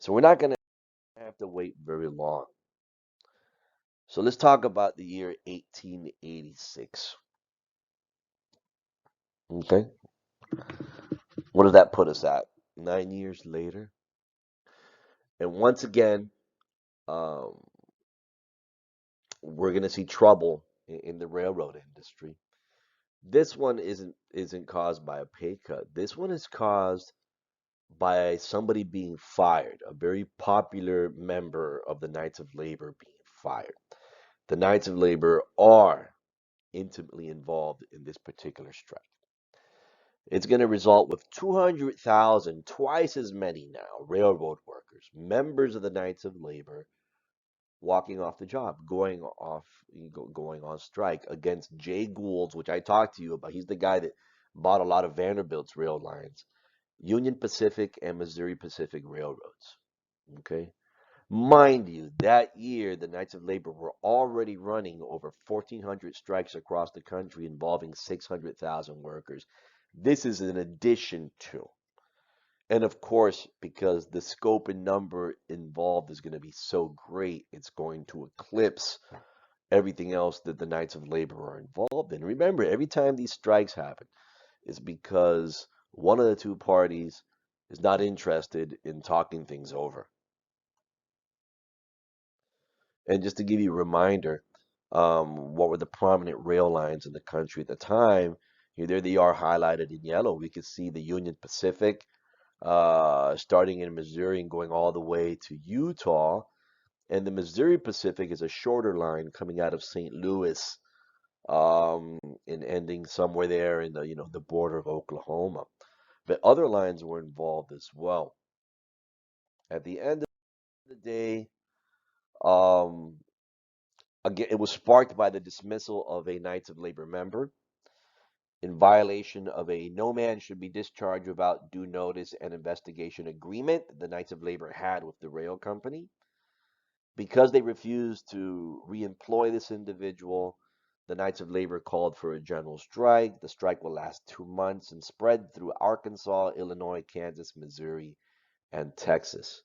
So we're not going to have to wait very long. So let's talk about the year 1886. Okay. What does that put us at? 9 years later. And once again, um, we're going to see trouble in the railroad industry. This one isn't caused by a pay cut. This one is caused by somebody being fired, a very popular member of the Knights of Labor being fired. The Knights of Labor are intimately involved in this particular strike. It's going to result with 200,000, twice as many now, railroad workers, members of the Knights of Labor, walking off the job, going on strike against Jay Gould's, which I talked to you about. He's the guy that bought a lot of Vanderbilt's rail lines, Union Pacific and Missouri Pacific railroads. Okay. Mind you, that year the Knights of Labor were already running over 1,400 strikes across the country involving 600,000 workers. This is in addition to. And of course, because the scope and number involved is going to be so great, it's going to eclipse everything else that the Knights of Labor are involved in. Remember, every time these strikes happen, it's because one of the two parties is not interested in talking things over. And just to give you a reminder, what were the prominent rail lines in the country at the time? Here, there they are highlighted in yellow. We could see the Union Pacific, starting in Missouri and going all the way to Utah. And the Missouri Pacific is a shorter line coming out of St. Louis, and ending somewhere there in the border of Oklahoma. But other lines were involved as well. At the end of the day, um, again, it was sparked by the dismissal of a Knights of Labor member in violation of a no man should be discharged without due notice and investigation agreement the Knights of Labor had with the rail company. Because they refused to reemploy this individual, the Knights of Labor called for a general strike. The strike will last 2 months and spread through Arkansas, Illinois, Kansas, Missouri, and Texas.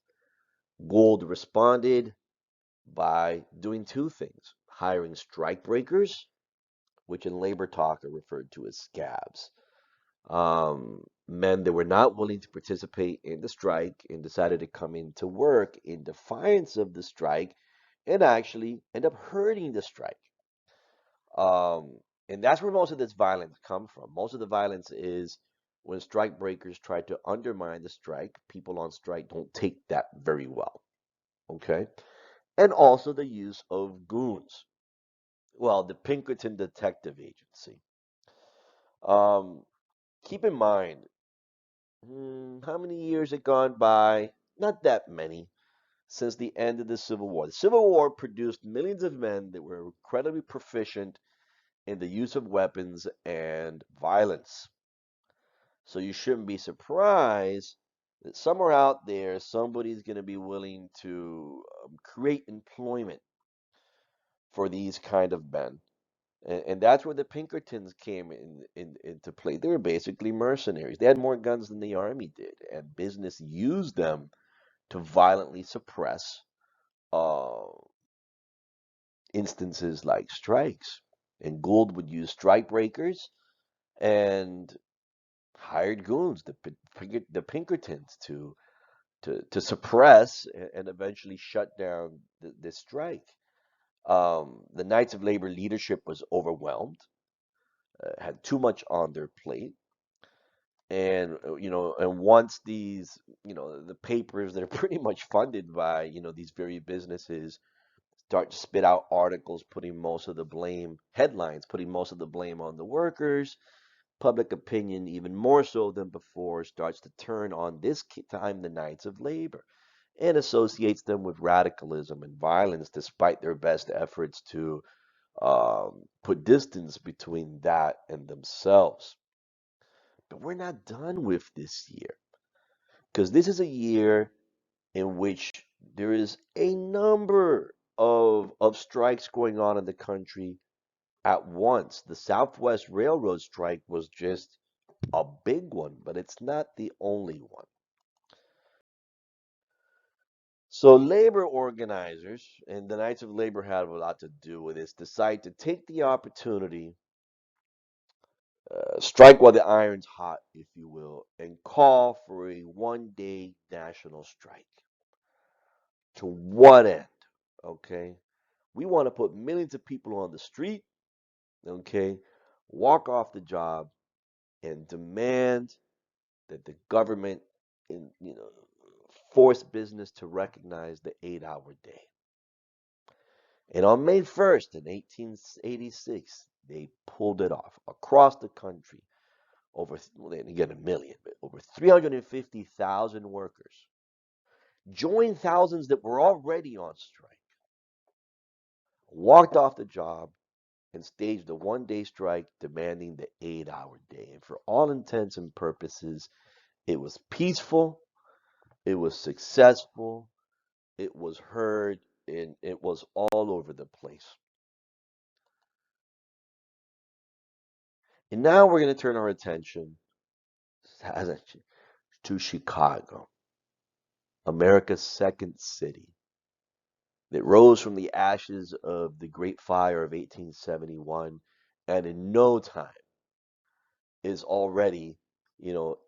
Gould responded by doing two things: hiring strike breakers, which in labor talk are referred to as scabs, men that were not willing to participate in the strike and decided to come into work in defiance of the strike and actually end up hurting the strike. Um, and that's where most of this violence comes from. Most of the violence is when strike breakers try to undermine the strike. People on strike don't take that very well. Okay. And also the use of goons. Well, the Pinkerton Detective Agency. Um, Keep in mind, how many years had gone by? Not that many since the end of the Civil War. The Civil War produced millions of men that were incredibly proficient in the use of weapons and violence. So you shouldn't be surprised that somewhere out there, somebody's going to be willing to create employment for these kind of men. And that's where the Pinkertons came into play. They were basically mercenaries. They had more guns than the army did, and business used them to violently suppress uh, instances like strikes. And Gould would use strike breakers and hired goons, the Pinkertons, to suppress and eventually shut down this strike. The Knights of Labor leadership was overwhelmed, had too much on their plate. And and once these the papers that are pretty much funded by these very businesses start to spit out articles putting most of the blame, headlines putting most of the blame on the workers, public opinion, even more so than before, starts to turn on this time the Knights of Labor and associates them with radicalism and violence despite their best efforts to put distance between that and themselves. But we're not done with this year, because this is a year in which there is a number of strikes going on in the country at once. The Southwest Railroad strike was just a big one, but it's not the only one. So labor organizers and the Knights of Labor had a lot to do with this. Decide to take the opportunity, strike while the iron's hot, if you will, and call for a one-day national strike. To what end? Okay, we want to put millions of people on the street. Okay, walk off the job and demand that the government, force business to recognize the 8-hour day. And on May 1st in 1886, they pulled it off across the country. Over, well, they didn't get a million, but over 350,000 workers joined thousands that were already on strike, walked off the job, and staged a one-day strike demanding the 8-hour day. And for all intents and purposes, it was peaceful, it was successful, it was heard, and it was all over the place. And now we're going to turn our attention to Chicago, America's second city, that rose from the ashes of the Great Fire of 1871, and in no time is already,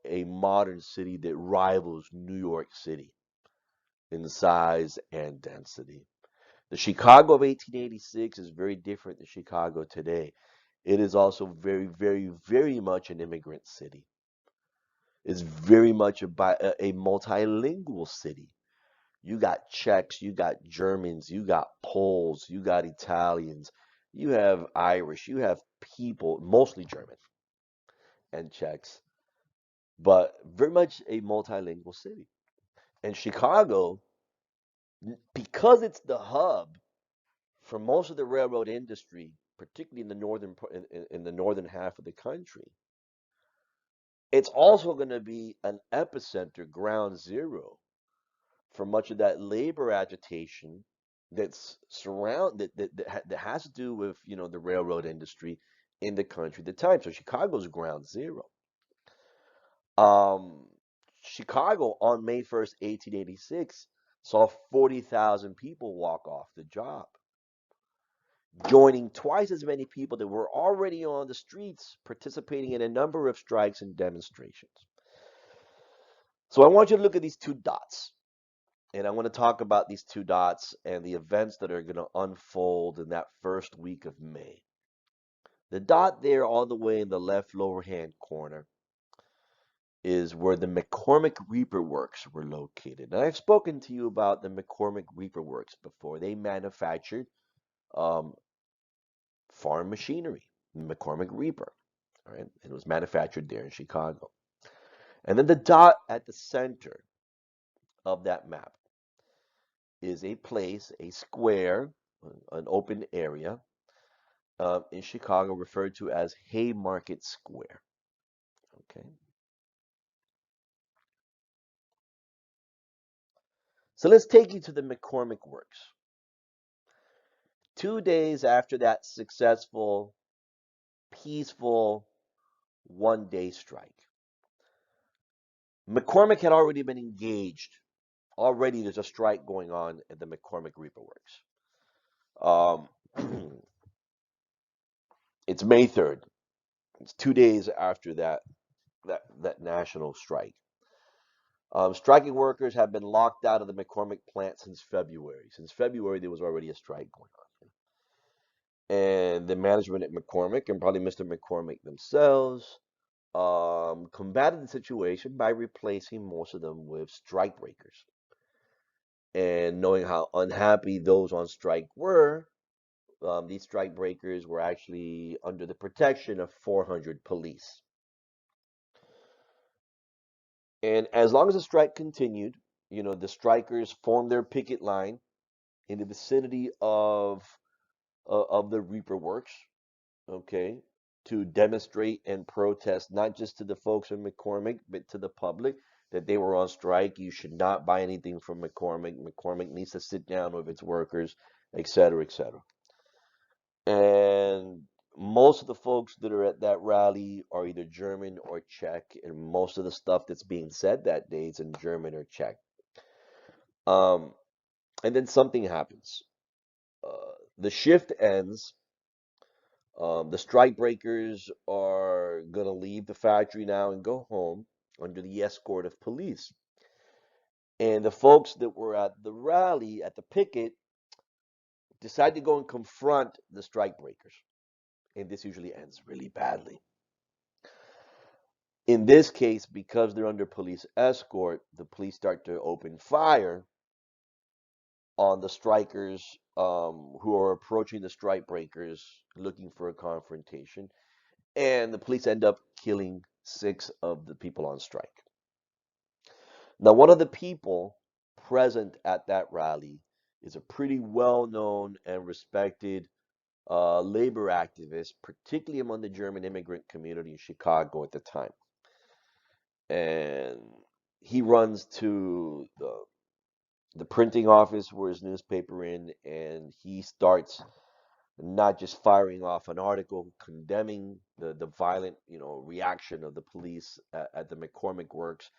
a modern city that rivals New York City in size and density. The Chicago of 1886 is very different than Chicago today. It is also very, very, very much an immigrant city. It's very much a multilingual city. You got Czechs, you got Germans, you got Poles, you got Italians, you have Irish, you have people, mostly German and Czechs, but very much a multilingual city. And Chicago, because it's the hub for most of the railroad industry, particularly in the in the northern half of the country, it's also going to be an epicenter, ground zero for much of that labor agitation that has to do with the railroad industry in the country at the time. So Chicago's ground zero. Um, Chicago on May 1st, 1886, saw 40,000 people walk off the job, joining twice as many people that were already on the streets participating in a number of strikes and demonstrations. So I want you to look at these two dots. And I want to talk about these two dots and the events that are going to unfold in that first week of May. The dot there all the way in the left lower hand corner is where the McCormick Reaper Works were located. And I've spoken to you about the McCormick Reaper Works before. They manufactured um, farm machinery, McCormick Reaper. All right, and it was manufactured there in Chicago. And then the dot at the center of that map is a place, a square, an open area in Chicago referred to as Haymarket Square. Okay. So let's take you to the McCormick Works. 2 days after that successful, peaceful one-day strike, McCormick had already been engaged. Already there's a strike going on at the McCormick Reaper Works. It's May 3rd. It's 2 days after that national strike. Striking workers have been locked out of the McCormick plant since February. Since February, there was already a strike going on. And the management at McCormick, and probably Mr. McCormick themselves, combated the situation by replacing most of them with strike breakers. And knowing how unhappy those on strike were, these strike breakers were actually under the protection of 400 police. And as long as the strike continued, the strikers formed their picket line in the vicinity of the Reaper Works, okay, to demonstrate and protest not just to the folks in McCormick, but to the public that they were on strike. You should not buy anything from McCormick. McCormick needs to sit down with its workers, et cetera, et cetera. And most of the folks that are at that rally are either German or Czech, and most of the stuff that's being said that day is in German or Czech. Um, And then something happens. The shift ends. The strike breakers are going to leave the factory now and go home under the escort of police. And the folks that were at the rally, at the picket, decide to go and confront the strike breakers. And this usually ends really badly. In this case, because they're under police escort, the police start to open fire on the strikers who are approaching the strike breakers looking for a confrontation. And the police end up killing 6 of the people on strike. Now, one of the people present at that rally is a pretty well known and respected labor activist, particularly among the German immigrant community in Chicago at the time. And he runs to the printing office where his newspaper in, and he starts not just firing off an article condemning the violent reaction of the police at the McCormick Works,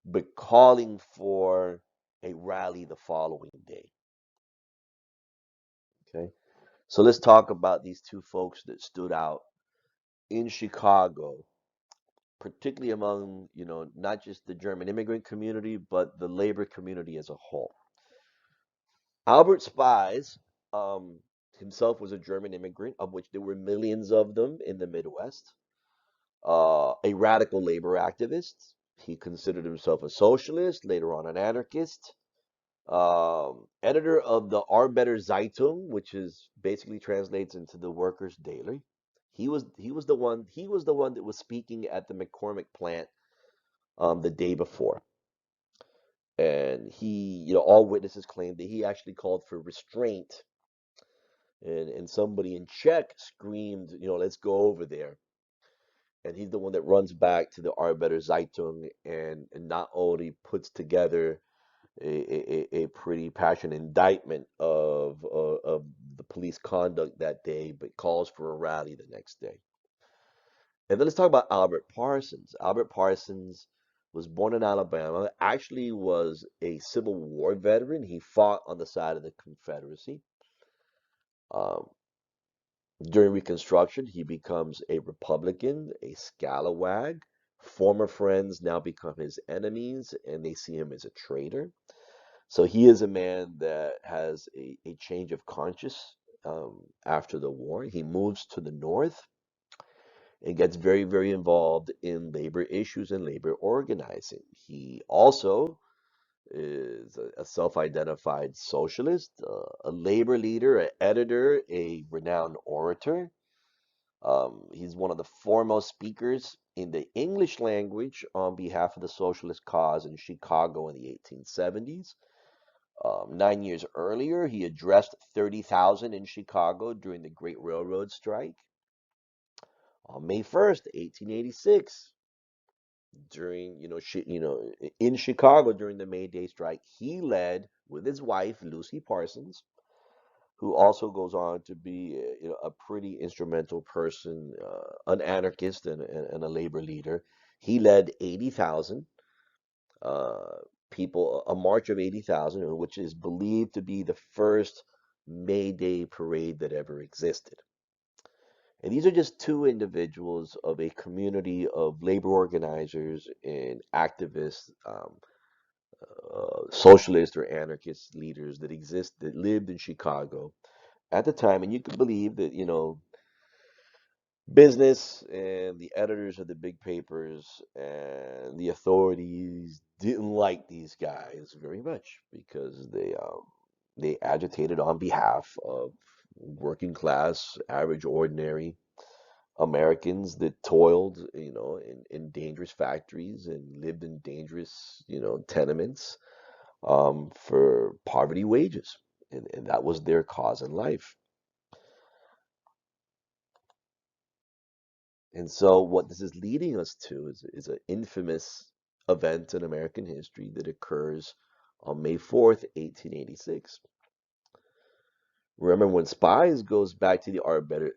but calling for a rally the following day. Okay, so let's talk about these 2 folks that stood out in Chicago, particularly among not just the German immigrant community but the labor community as a whole. Albert Spies himself was a German immigrant, of which there were millions of them in the Midwest. A radical labor activist. He considered himself a socialist, later on an anarchist. Editor of the Arbeiter-Zeitung, which is basically translates into the Workers' Daily. He was the one that was speaking at the McCormick plant the day before, and all witnesses claimed that he actually called for restraint, and somebody in Czech screamed, let's go over there. And he's the one that runs back to the Arbeiter-Zeitung and not only puts together a pretty passionate indictment of the police conduct that day, but calls for a rally the next day. And then let's talk about Albert Parsons. Albert Parsons was born in Alabama, actually was a Civil War veteran. He fought on the side of the Confederacy. Um, During Reconstruction, he becomes a Republican, a scalawag. Former friends now become his enemies, and they see him as a traitor. So he is a man that has a change of conscience after the war. He moves to the North and gets very, very involved in labor issues and labor organizing. He also is a self-identified socialist, a labor leader, an editor, a renowned orator. He's one of the foremost speakers in the English language on behalf of the socialist cause in Chicago in the 1870s. 9 years earlier, he addressed 30,000 in Chicago during the Great Railroad Strike. On May 1st, 1886, in Chicago during the May Day strike, he led with his wife, Lucy Parsons, who also goes on to be a pretty instrumental person, an anarchist and a labor leader. He led 80,000 uh, people, a march of 80,000, which is believed to be the first May Day parade that ever existed. And these are just 2 individuals of a community of labor organizers and activists, socialist or anarchist leaders that lived in Chicago at the time. And you could believe that, business and the editors of the big papers and the authorities didn't like these guys very much because they agitated on behalf of working class, average, ordinary Americans that toiled, in dangerous factories and lived in dangerous, tenements for poverty wages. And that was their cause in life. And so, what this is leading us to is an infamous event in American history that occurs on May 4th, 1886. Remember, when Spies goes back to the Arbeiter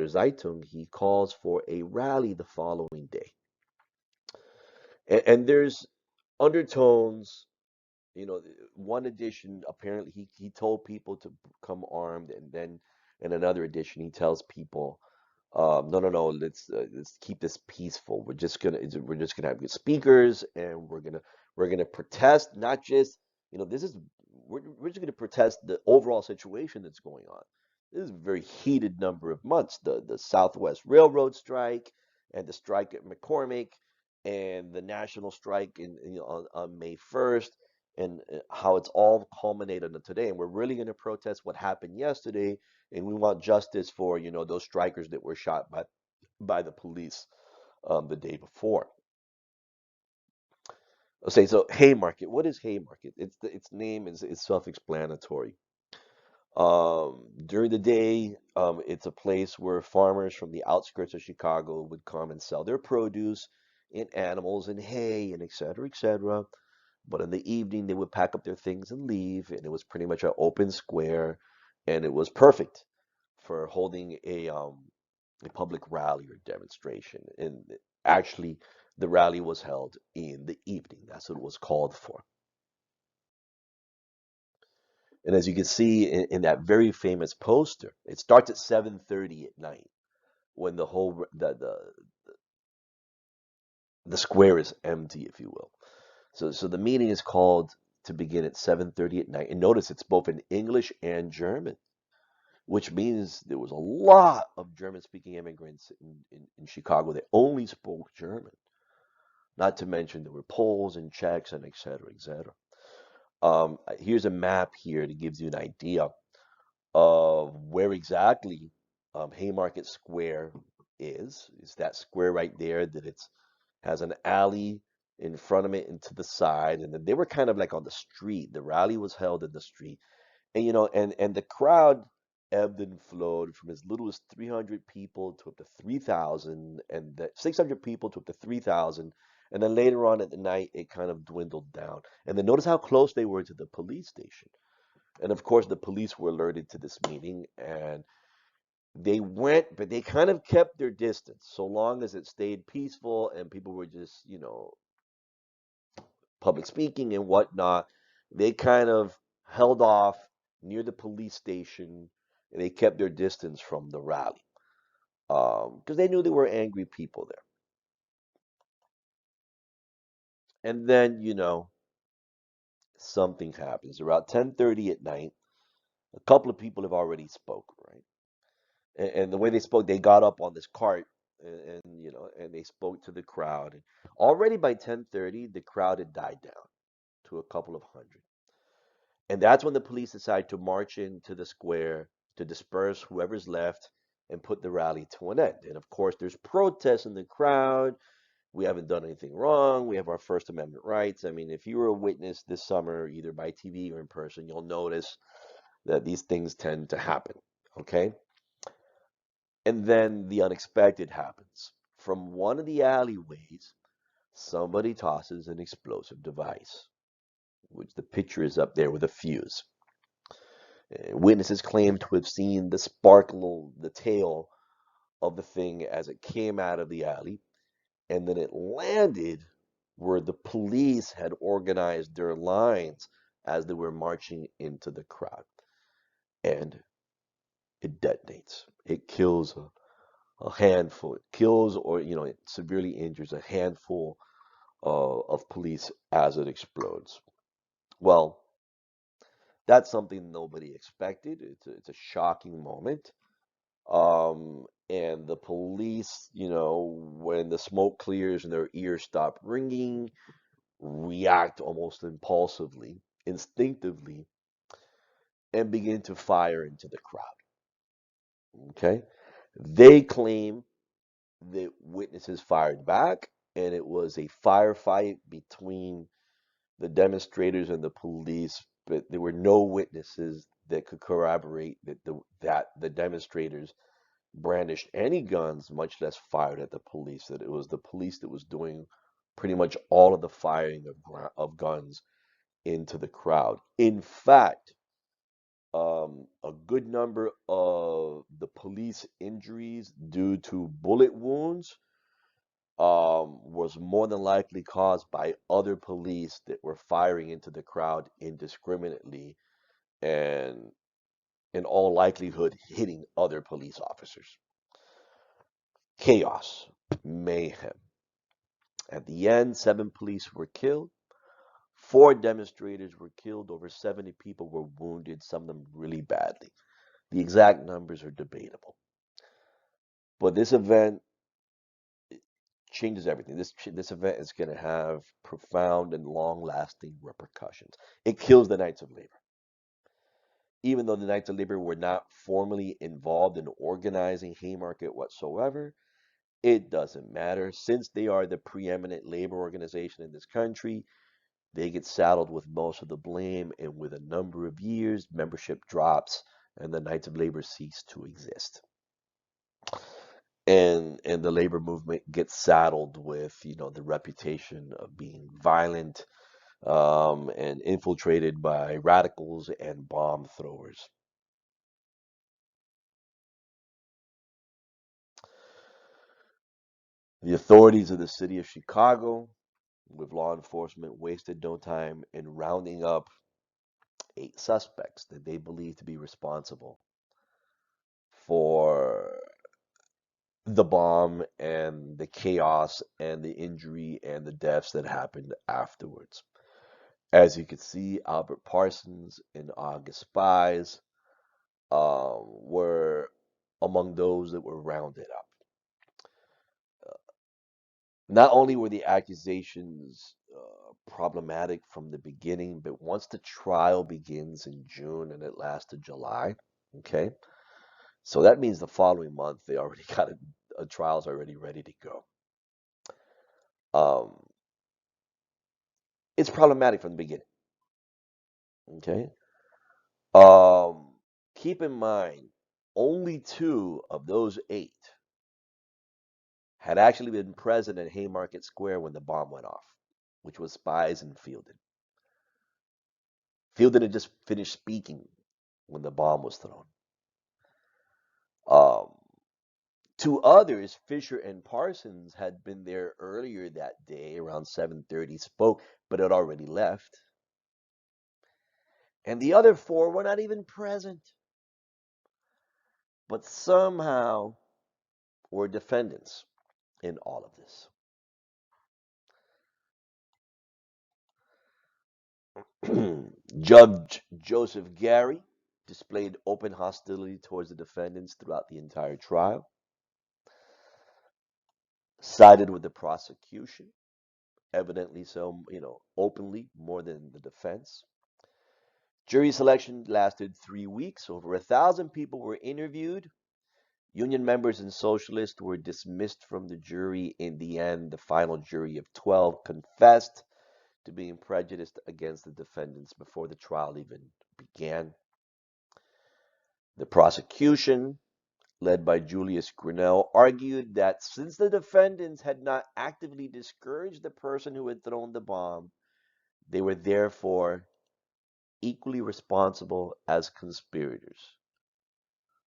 Zeitung, he calls for a rally the following day. And there's undertones You know, one edition apparently he told people to come armed, and then in another edition he tells people, no, no, no, let's keep this peaceful. We're just gonna have good speakers, and we're gonna protest, not just, you know, we're just gonna protest the overall situation that's going on. This is a very heated number of months. The Southwest Railroad strike, and the strike at McCormick, and the national strike you know, on May 1st, and how it's all culminated on today. And we're really going to protest what happened yesterday, and we want justice for, you know, those strikers that were shot by the police the day before. Okay, so Haymarket. What is Haymarket? Its name is self-explanatory. During the day, it's a place where farmers from the outskirts of Chicago would come and sell their produce and animals and hay and et cetera, et cetera. But in the evening, they would pack up their things and leave, and it was pretty much an open square, and it was perfect for holding a public rally or demonstration. And actually, the rally was held in the evening. That's what it was called for. And as you can see in that very famous poster, it starts at 7:30 at night when the square is empty, if you will. So the meeting is called to begin at 7:30 at night. And notice it's both in English and German, which means there was a lot of German-speaking immigrants in Chicago that only spoke German. Not to mention there were Poles and Czechs and et cetera, et cetera. Here's a map here that gives you an idea of where exactly Haymarket Square is. It's that square right there that it's has an alley in front of it and to the side, and then they were kind of like on the street. The rally was held in the street, and you know, and the crowd ebbed and flowed from as little as 300 people to up to 3,000, and that 600 people to up to 3,000. And then later on at the night, it kind of dwindled down. And then notice how close they were to the police station. And of course, the police were alerted to this meeting, and they went, but they kind of kept their distance so long as it stayed peaceful and people were just, you know, public speaking and whatnot. They kind of held off near the police station, and they kept their distance from the rally because they knew there were angry people there. And then, you know, something happens. Around 10:30 at night, a couple of people have already spoken, right? And the way they spoke, they got up on this cart and you know, and they spoke to the crowd. And already by 10:30, the crowd had died down to a couple of hundred. And that's when the police decide to march into the square to disperse whoever's left and put the rally to an end. And of course, there's protests in the crowd. We haven't done anything wrong. We have our First Amendment rights. I mean, if you were a witness this summer, either by TV or in person, you'll notice that these things tend to happen. Okay. And then the unexpected happens. From one of the alleyways, somebody tosses an explosive device, which the picture is up there with a fuse. Witnesses claim to have seen the sparkle, the tail of the thing as it came out of the alley, and then it landed where the police had organized their lines as they were marching into the crowd. And it detonates. It kills a handful. It kills or, you know, it severely injures a handful of police as it explodes. Well, that's something nobody expected. It's a shocking moment. And the police, you know, when the smoke clears and their ears stop ringing, react almost impulsively, instinctively, and begin to fire into the crowd. Okay? They claim that witnesses fired back, and it was a firefight between the demonstrators and the police, but there were no witnesses that could corroborate that the demonstrators brandished any guns, much less fired at the police. That it was the police that was doing pretty much all of the firing of guns into the crowd. In fact, a good number of the police injuries due to bullet wounds was more than likely caused by other police that were firing into the crowd indiscriminately and, in all likelihood, hitting other police officers. Chaos, mayhem. At the end, 7 police were killed. 4 demonstrators were killed. Over 70 people were wounded, some of them really badly. The exact numbers are debatable. But this event changes everything. This event is going to have profound and long-lasting repercussions. It kills the Knights of Labor. Even though the Knights of Labor were not formally involved in organizing Haymarket whatsoever, it doesn't matter. Since they are the preeminent labor organization in this country, they get saddled with most of the blame, and with a number of years, membership drops and the Knights of Labor cease to exist. And the labor movement gets saddled with, the reputation of being violent, and infiltrated by radicals and bomb throwers. The authorities of the city of Chicago, with law enforcement, wasted no time in rounding up 8 suspects that they believe to be responsible for the bomb and the chaos and the injury and the deaths that happened afterwards. As you can see, Albert Parsons and August Spies were among those that were rounded up. Not only were the accusations problematic from the beginning, but once the trial begins in June and it lasts to July, okay? So that means the following month they already got a trial's already ready to go. Um, it's problematic from the beginning, okay? Um, Keep in mind, only 2 of those 8 had actually been present at Haymarket Square when the bomb went off, which was Spies and Fielden. Fielden had just finished speaking when the bomb was thrown. Um, 2 others, Fisher and Parsons, had been there earlier that day around 7:30, spoke, but had already left. And the other 4 were not even present, but somehow were defendants in all of this. Judge Joseph Gary displayed open hostility towards the defendants throughout the entire trial, sided with the prosecution, evidently so, openly more than the defense. Jury selection lasted 3 weeks. Over 1,000 people were interviewed. Union members and socialists were dismissed from the jury. In the end, the final jury of 12 confessed to being prejudiced against the defendants before the trial even began. The prosecution, led by Julius Grinnell, argued that since the defendants had not actively discouraged the person who had thrown the bomb, they were therefore equally responsible as conspirators,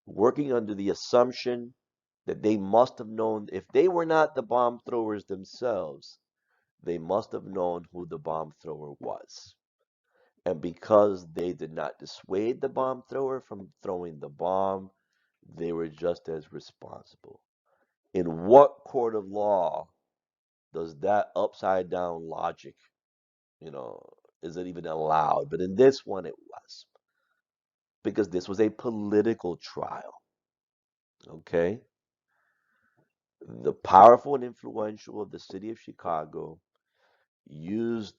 working under the assumption that they must have known, if they were not the bomb throwers themselves, they must have known who the bomb thrower was. And because they did not dissuade the bomb thrower from throwing the bomb, they were just as responsible. In what court of law does that upside down logic, you know, is it even allowed? But in this one, it was, because this was a political trial. Okay? The powerful and influential of the city of Chicago used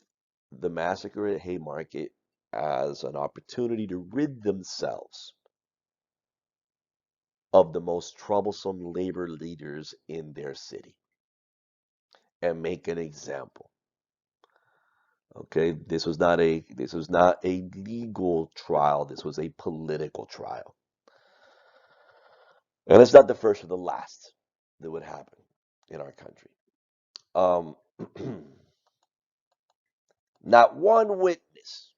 the massacre at Haymarket as an opportunity to rid themselves of the most troublesome labor leaders in their city and make an example. Okay, this was not a legal trial. This was a political trial, and it's not the first or the last that would happen in our country. Um, Not one witness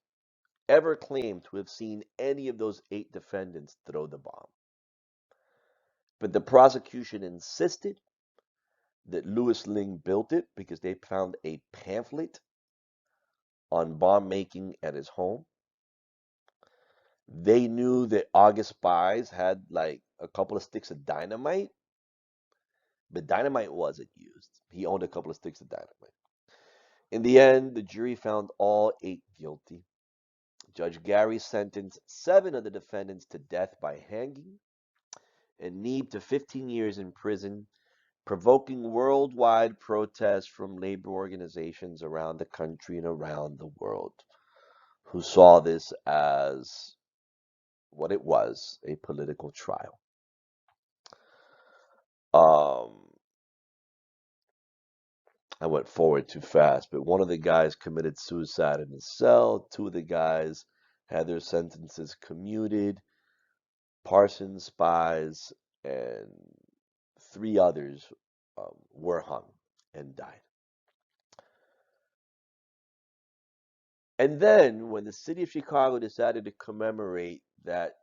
ever claimed to have seen any of those 8 defendants throw the bomb, but the prosecution insisted that Louis Ling built it because they found a pamphlet on bomb making at his home. They knew that August spies had like a couple of sticks of dynamite, but dynamite wasn't used. He owned a couple of sticks of dynamite. In the end, the jury found all 8 guilty. Judge Gary sentenced 7 of the defendants to death by hanging and Neeb to 15 years in prison, provoking worldwide protests from labor organizations around the country and around the world, who saw this as what it was, a political trial. I went forward too fast, but one of the guys committed suicide in his cell. 2 of the guys had their sentences commuted. Parsons spies and 3 others were hung and died. And then, when the city of Chicago decided to commemorate that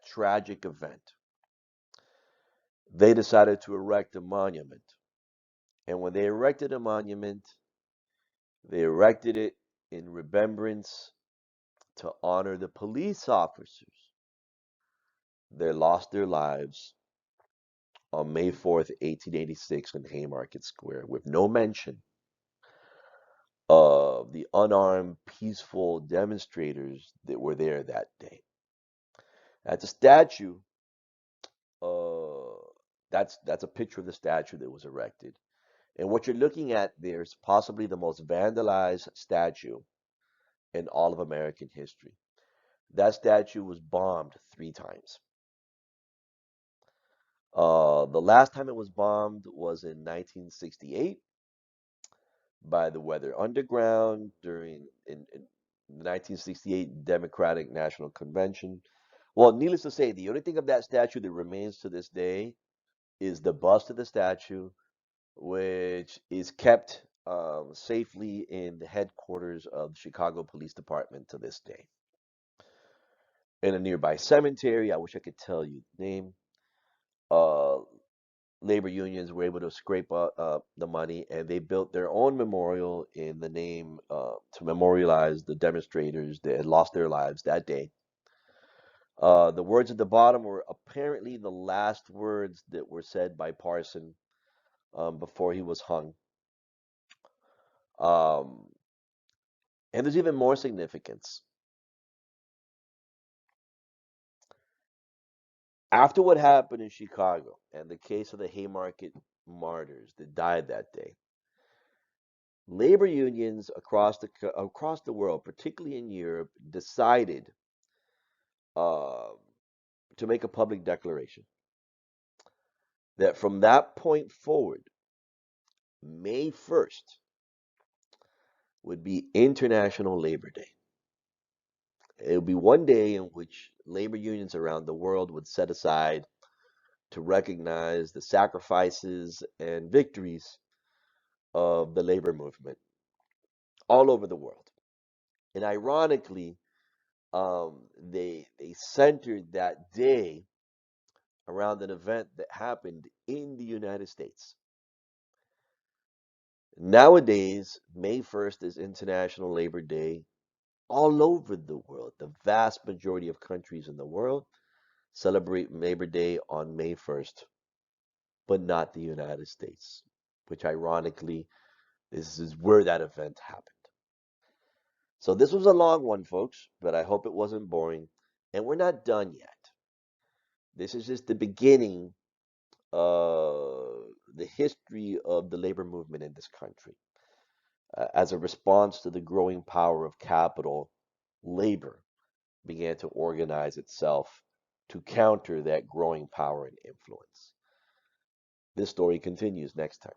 tragic event, they decided to erect a monument. And when they erected a monument, they erected it in remembrance to honor the police officers that lost their lives on May 4th, 1886 in Haymarket Square, with no mention of the unarmed, peaceful demonstrators that were there that day. At the statue, uh, that's a picture of the statue that was erected. And what you're looking at there is possibly the most vandalized statue in all of American history. That statue was bombed 3 times. The last time it was bombed was in 1968 by the Weather Underground during in the 1968 Democratic National Convention. Well, needless to say, the only thing of that statue that remains to this day is the bust of the statue, which is kept safely in the headquarters of the Chicago Police Department to this day. In a nearby cemetery, I wish I could tell you the name, uh, labor unions were able to scrape up the money, and they built their own memorial in the name to memorialize the demonstrators that had lost their lives that day. The words at the bottom were apparently the last words that were said by Parsons before he was hung. Um, and there's even more significance. After what happened in Chicago and the case of the Haymarket martyrs that died that day, labor unions across the world, particularly in Europe, decided uh, to make a public declaration that from that point forward, May 1st would be International Labor Day. It would be one day in which labor unions around the world would set aside to recognize the sacrifices and victories of the labor movement all over the world. And ironically, they centered that day around an event that happened in the United States. Nowadays, May 1st is International Labor Day all over the world. The vast majority of countries in the world celebrate Labor Day on May 1st, but not the United States, which ironically, this is where that event happened. So this was a long one, folks, but I hope it wasn't boring. And we're not done yet. This is just the beginning of the history of the labor movement in this country. As a response to the growing power of capital, labor began to organize itself to counter that growing power and influence. This story continues next time.